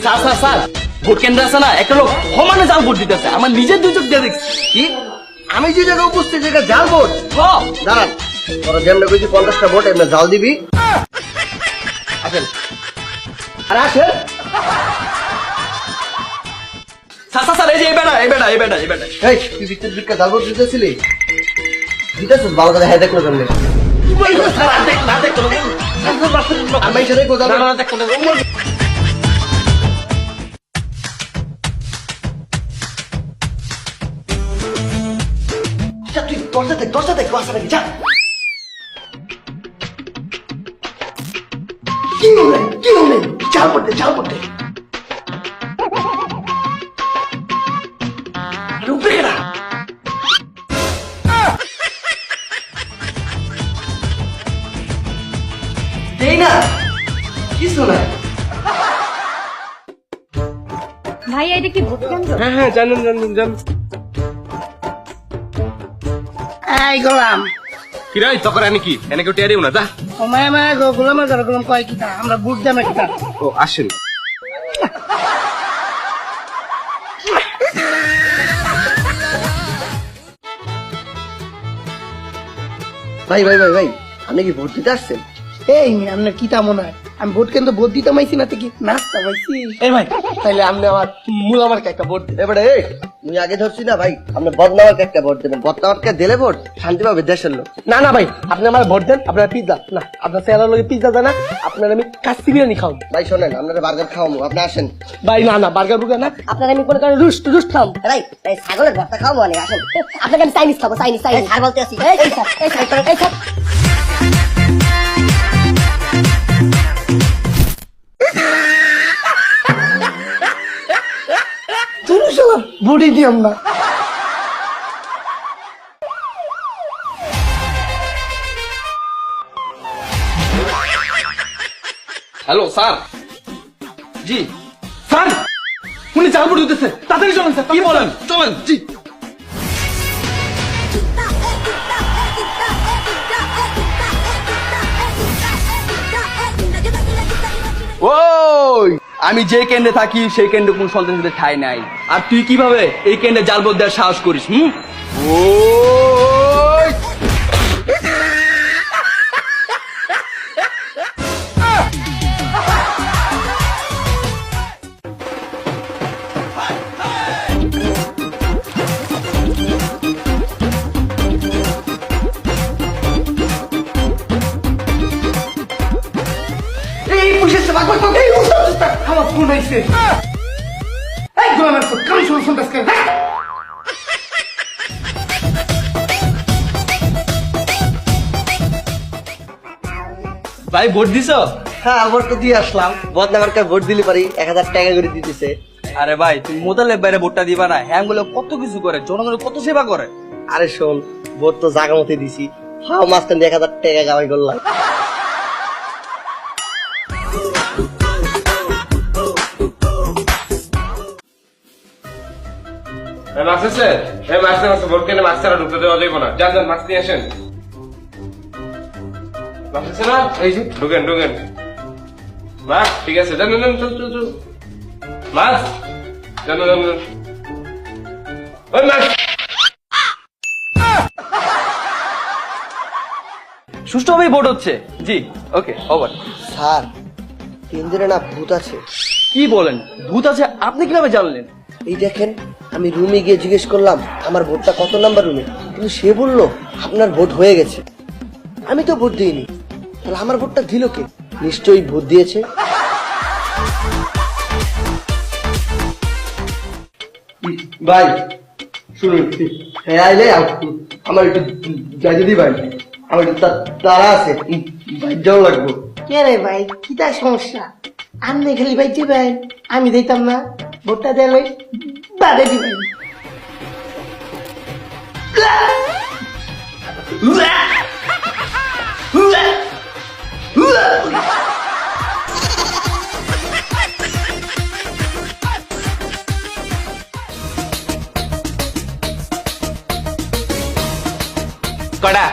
Sir sir sir vote কেন্দ্র আছে না, একটা লোক সমানে জাল ভোট দিতেছে, আমার নিজের দুই চোখ দিয়ে দেখছি। কি আমি যে জায়গায় উপস্থিত জায়গা জাল ভোট? দাঁড়ান, তোরা যেমন কইছি 50টা ভোট এমনি জাল দিবি। আসেন আরে আসেন। স্যার স্যার স্যার, এই যে এই বেটা এই বেটা এই বেটা এই বেটা। এই তুই ভিতর দিকে জাল ভোট দিতেছিলি? দিতেছিস ভালো করে, হ্যাঁ দেখলো কেমনে স্যার আর দেখ না দেখ আমি সেটাই কথা না না দেখ তুই দরজা দেখ বাসা নাকি যা। কি হলে চাল পড়তে উপরে গেলা। এই না কিছু না। ভাইয়া এটা কি ভোট কেন্দ্র? হ্যাঁ হ্যাঁ জানেন জানেন জান। এই গোলাম কিরাই তখন এনে কি এনে কেউ টিয়ারিও না যা। ও মায়া মায়া গোলামের ঘর গোলাম কয় কিতা আমরা বুট দামে কিতা ও আসেন। ভাই আপনি কি ভোট দিতে আসছেন? এই আপনার কিতা মনে হয় আমি ভোট কেন্দ্র ভোট দিতে মাইছি না তো কি নাস্তা পাইছি? এই ভাই তাইলে আপনি আমার মূল আমার একটা ভোট দিন। এবারে এই মুই আগে ধরছি না ভাই, আপনি বদনামাকে একটা ভোট দেবেন। বদনামাকে দিলে ভোট শান্তি পাবে দেশের লোক। না না ভাই আপনি আমার ভোট দেন, আপনার পিজ্জা না আপনার চেহারা লোক পিজ্জা দেন না, আপনার আমি কাচ্চি বিরিয়ানি খাওয়াবো। ভাই শোনেন, আপনারা বার্গার খাওয়াবো, আপনি আসেন। ভাই না না বার্গার বুর্গার না, আপনার আমি কোনো কারণে রুস্ট খাওয়াবো। ভাই এই ছাগলের ভর্তা খাওয়াবো অনেক আসেন। আপনাকে আমি চাইনিজ খাবো, চাইনিজ স্যার বলতে আসি। এই স্যার এই স্যার এই স্যার তুমি সব বুড়ি দিয়াম না। Hello sir. জি স্যার, উনি জাল ভোট দিতেছে, তাড়াতাড়ি চলেন স্যার। কি বলেন? চলেন। জি ওই আমি যে কেন্দ্রে থাকি সেই কেন্দ্রে কোন সন্তানদের ঠাই নাই, আর তুই কিভাবে এই কেন্দ্রে জাল ভোট দেওয়ার সাহস করিস? ওই এই পুষেছে বাগ এই আমার ফোন আইছে। এই গোলামের তো কাম শুরু সন্তাস করে ভাই ভোট দিছ? হ্যাঁ ভোট তো দিয়ে আসলাম। বদনামাকে ভোট দিলে পারি 1000 টাকা করে দিতেছে। আরে ভাই তুমি মোতালেব বাইরে ভোটটা দিবা না? হ্যাঁ গুলো কত কিছু করে, জনগণের কত সেবা করে। আরে শোন, ভোট তো জাগা মতে দিছি, হাও মাঝখান দিয়ে 1000 টাকা কামাই করলাম। ভোট কেন্দ্রে মাছ ছাড়া ঢুকতে দেওয়া যাইব না। যান মাছ নিয়ে আসেন। এই যে ঢুকেন মাছ ঠিক আছে। জান চল মাছ জান ওই মাছ। সুষ্ঠুভাবেই ভোট হচ্ছে। জি ওকে ওভার। স্যার কেন্দ্রে না ভূত আছে। কি বলেন? ভূত আছে? আপনি কিভাবে জানলেন? এই দেখেন, আমি রুমে গিয়ে জিজ্ঞেস করলাম আমার ভোটটা কত নাম্বার রুমে, কিন্তু সে বললো আপনার ভোট হয়ে গেছে। আমি তো ভোট দিইনি, তাহলে আমার ভোটটা দিল কে? নিশ্চয়ই ভোট দিয়েছে। ভাই শুনুন, হ্যাঁ আইলে আমার একটু যাই যদি ভাই, আমার একটু তারা আছে, যাও লাগবো। কে রে ভাই কিতা সমস্যা? আপনি খালি ভাই দিবেন, আমি দিতাম না? ভোটটা দিলে বাদে দিবেন। কটা